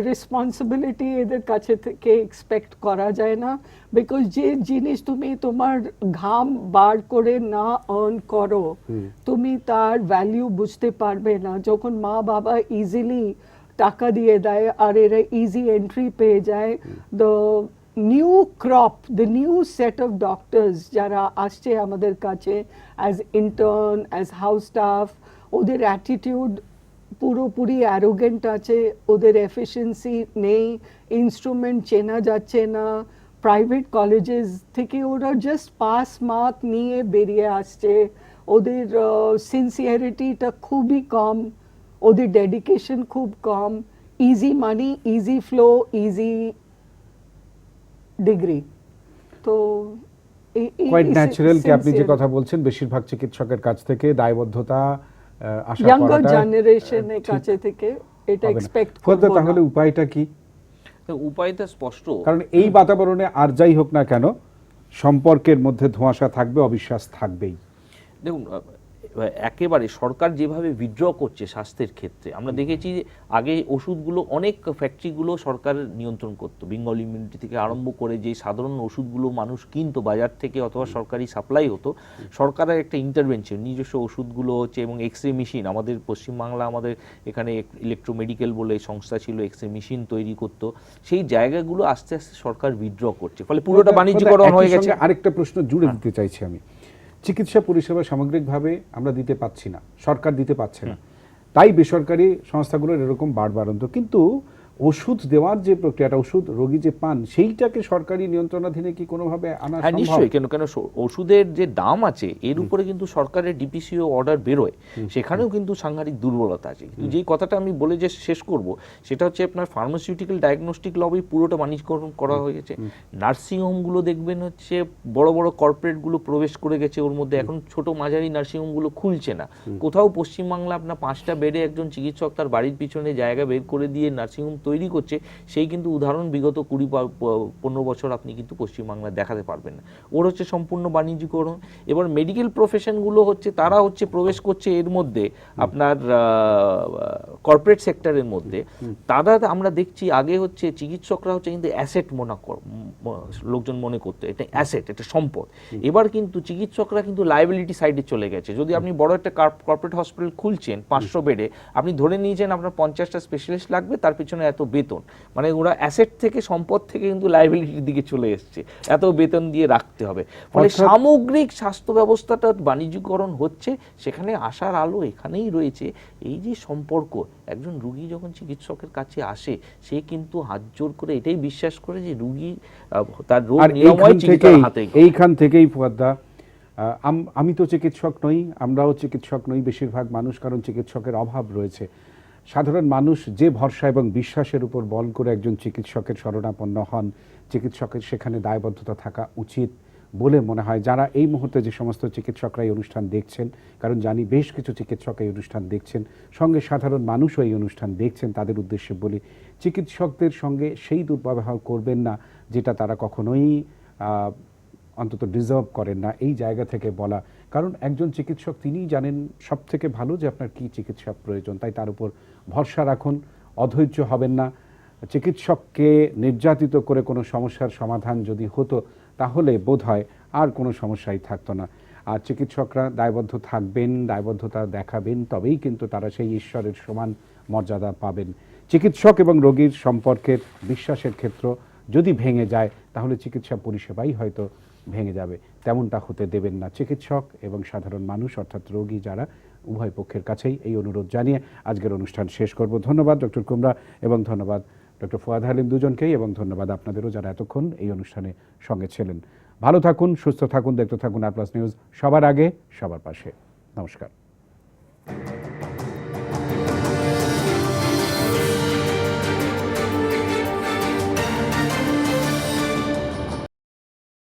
রেসপন্সিবিলিটি এদের কাছে থেকে এক্সপেক্ট করা যায় না, বিকজ যে জিনিস তুমি তোমার ঘাম বার করে না আর্ন করো তুমি তার ভ্যালিউ বুঝতে পারবে না। যখন মা বাবা ইজিলি টাকা দিয়ে দেয় আর এরা ইজি এন্ট্রি পেয়ে যায়, the new crop, the new set of doctors যারা আসছে আমাদের কাছে as intern, as house staff, ওদের অ্যাটিটিউড পুরোপুরি অ্যারোগেন্ট আছে, ওদের এফিসিয়েন্সি নেই, ইনস্ট্রুমেন্ট চেনা যাচ্ছে না, প্রাইভেট কলেজেস থেকে ওরা জাস্ট পাস মার্ক নিয়ে বেরিয়ে আসছে, ওদের সিনসিয়ারিটিটা খুবই কম, ওদের ডেডিকেশন খুব কম, easy money, easy flow, easy degree. তো কোয়াইট ন্যাচারাল কি আপনি যে কথা বলছেন, বেশিরভাগ চিকিৎসকের কাছ থেকে দায়বদ্ধতা আশা ইয়াঙ্গার করাটা জেনারেশনের কাছে থেকে এটা এক্সপেক্ট করব না। তাহলে উপায়টা কি? উপায়টা স্পষ্ট, কারণ এই বাতাবরণে আর যাই হোক না কেন সম্পর্কের মধ্যে ধোঁয়াশা থাকবে, অবিশ্বাস থাকবেই। দেখুন একেবারে সরকার যেভাবে উইথড্র করছে স্বাস্থ্যের ক্ষেত্রে, আমরা দেখেছি যে আগে ওষুধগুলো অনেক ফ্যাক্টরিগুলো সরকার নিয়ন্ত্রণ করতো, বেঙ্গল ইমিউনিটি থেকে আরম্ভ করে যে সাধারণ ওষুধগুলো মানুষ কিনতো বাজার থেকে অথবা সরকারি সাপ্লাই হতো, সরকারের একটা ইন্টারভেনশন, নিজস্ব ওষুধগুলো হচ্ছে, এবং এক্স রে মেশিন, আমাদের পশ্চিমবাংলা আমাদের এখানে ইলেকট্রোমেডিকেল বলে সংস্থা ছিল, এক্স রে মেশিন তৈরি করতো, সেই জায়গাগুলো আস্তে আস্তে সরকার উইথড্র করছে, ফলে পুরোটা বাণিজ্যিকরণ হয়ে গেছে। আরেকটা প্রশ্ন জুড়ে দিতে চাইছি আমি, চিকিৎসা পরিষেবা সামগ্রিকভাবে আমরা দিতে পাচ্ছি না, সরকার দিতে পারছে না, তাই বেসরকারি সংস্থাগুলোর এরকম বাড়বাড়ন্ত। কিন্তু ওষুধ দেওয়ার যে প্রক্রিয়াটা, ওষুধ রোগী যে পান, সেইটাকে সরকারি নিয়ন্ত্রণাধীনে কি কোনোভাবে আনা হ্যাঁ সম্ভব? নিশ্চয়ই, কেন ওষুধের যে দাম আছে এর উপরে কিন্তু সরকারের ডিপিসিও অর্ডার বেরোয়, সেখানেও কিন্তু সাংঘাতিক দুর্বলতা আছে। কিন্তু যেই কথাটা আমি বলে যে শেষ করব সেটা হচ্ছে আপনার ফার্মাসিউটিক্যাল ডায়াগনস্টিক লবি পুরোটা বাণিজ্যকরণ করা হয়েছে। নার্সিংহোমগুলো দেখবেন হচ্ছে বড় বড় কর্পোরেটগুলো প্রবেশ করে গেছে ওর মধ্যে, এখন ছোট মাঝারি নার্সিংহোমগুলো খুলছে না। কোথাও পশ্চিমবাংলা আপনার 5টা বেডে একজন চিকিৎসক তার বাড়ির পিছনে জায়গা বের করে দিয়ে নার্সিংহোম তৈরি করছে, সেই কিন্তু উদাহরণ বিগত 20-15 বছর আপনি কিন্তু পশ্চিমবাংলায় দেখাতে পারবেন না। ওর হচ্ছে সম্পূর্ণ বাণিজ্যিকরণ। এবার মেডিকেল প্রফেশনগুলো হচ্ছে তারা হচ্ছে প্রবেশ করছে এর মধ্যে আপনার কর্পোরেট সেক্টরের মধ্যে। তারা আমরা দেখছি আগে হচ্ছে চিকিৎসকরা হচ্ছে কিন্তু অ্যাসেট লোকজন মনে করতো, এটা অ্যাসেট, এটা সম্পদ। এবার কিন্তু চিকিৎসকরা কিন্তু লায়াবিলিটি সাইডে চলে গেছে। যদি আপনি বড় একটা কর্পোরেট হসপিটাল খুলছেন 500 বেডে, আপনি ধরে নিয়েছেন আপনার 50টা স্পেশালিস্ট লাগবে, তার পিছনে এত বেতন, মানে ওরা অ্যাসেট থেকে সম্পদ থেকে কিন্তু লায়াবিলিটির দিকে চলে এসছে, এত বেতন দিয়ে রাখতে হবে। ফলে সামগ্রিক স্বাস্থ্য ব্যবস্থাটা বাণিজ্যিকরণ হচ্ছে, সেখানে আসার আলো এখানেই রয়েছে। এই যে সম্পর্ক, একজন রুগী যখন চিকিৎসকের কাছে আসে সে কিন্তু হাত জোর করে এটাই বিশ্বাস করে যে রুগী তার রোগ নিরাময় চিকিৎসার হাতে। এইখান থেকেই ফুয়াদ্দা, আমি তো চিকিৎসক নই, আমরাও চিকিৎসক নই বেশিরভাগ মানুষ, কারণ চিকিৎসকের অভাব রয়েছে। সাধারণ মানুষ যে ভরসা এবং বিশ্বাসের উপর বল করে একজন চিকিৎসকের শরণাপন্ন হন, চিকিৎসকের সেখানে দায়বদ্ধতা থাকা উচিত বলে মনে হয়। যারা এই মুহূর্তে যে সমস্ত চিকিৎসকরা এই অনুষ্ঠান দেখছেন, কারণ জানি বেশ কিছু চিকিৎসক এই অনুষ্ঠান দেখছেন, সঙ্গে সাধারণ মানুষও এই অনুষ্ঠান দেখছেন, তাদের উদ্দেশ্যে বলি, চিকিৎসকদের সঙ্গে সেই দুর্ব্যবহার করবেন না যেটা তারা কখনোই অন্তত ডিজার্ভ করেন না, এই জায়গা থেকে বলা। কারণ একজন চিকিৎসক তিনিই জানেন সব থেকে ভালো যে আপনার কী চিকিৎসা প্রয়োজন, তাই তার উপর ভরসা রাখুন, অধৈর্য হবেন না। চিকিৎসককে নির্যাতিত করে কোনো সমস্যার সমাধান যদি হতো তাহলে বোধহয় আর কোনো সমস্যাই থাকতো না। আর চিকিৎসকরা দায়বদ্ধ থাকবেন, দায়বদ্ধতা দেখাবেন, তবেই কিন্তু তারা সেই ঈশ্বরের সমান মর্যাদা পাবেন। চিকিৎসক এবং রোগীর সম্পর্কের বিশ্বাসের ক্ষেত্র যদি ভেঙে যায় তাহলে চিকিৎসা পরিষেবাই হয়তো ভেঙে যাবে। তেমনটা হতে দেবেন না। চিকিৎসক এবং সাধারণ মানুষ অর্থাৎ রোগী যারা, উভয় পক্ষের কাছেই এই অনুরোধ জানিয়ে আজকের অনুষ্ঠান শেষ করব। ধন্যবাদ ডক্টর কুমরা এবং ধন্যবাদ ডক্টর ফুয়াদ হালিম দুজনকেই, এবং ধন্যবাদ আপনাদেরও যারা এতক্ষণ এই অনুষ্ঠানে সঙ্গে ছিলেন। ভালো থাকুন, সুস্থ থাকুন, দেখতে থাকুন আর প্লাস নিউজ, সবার আগে সবার পাশে। নমস্কার।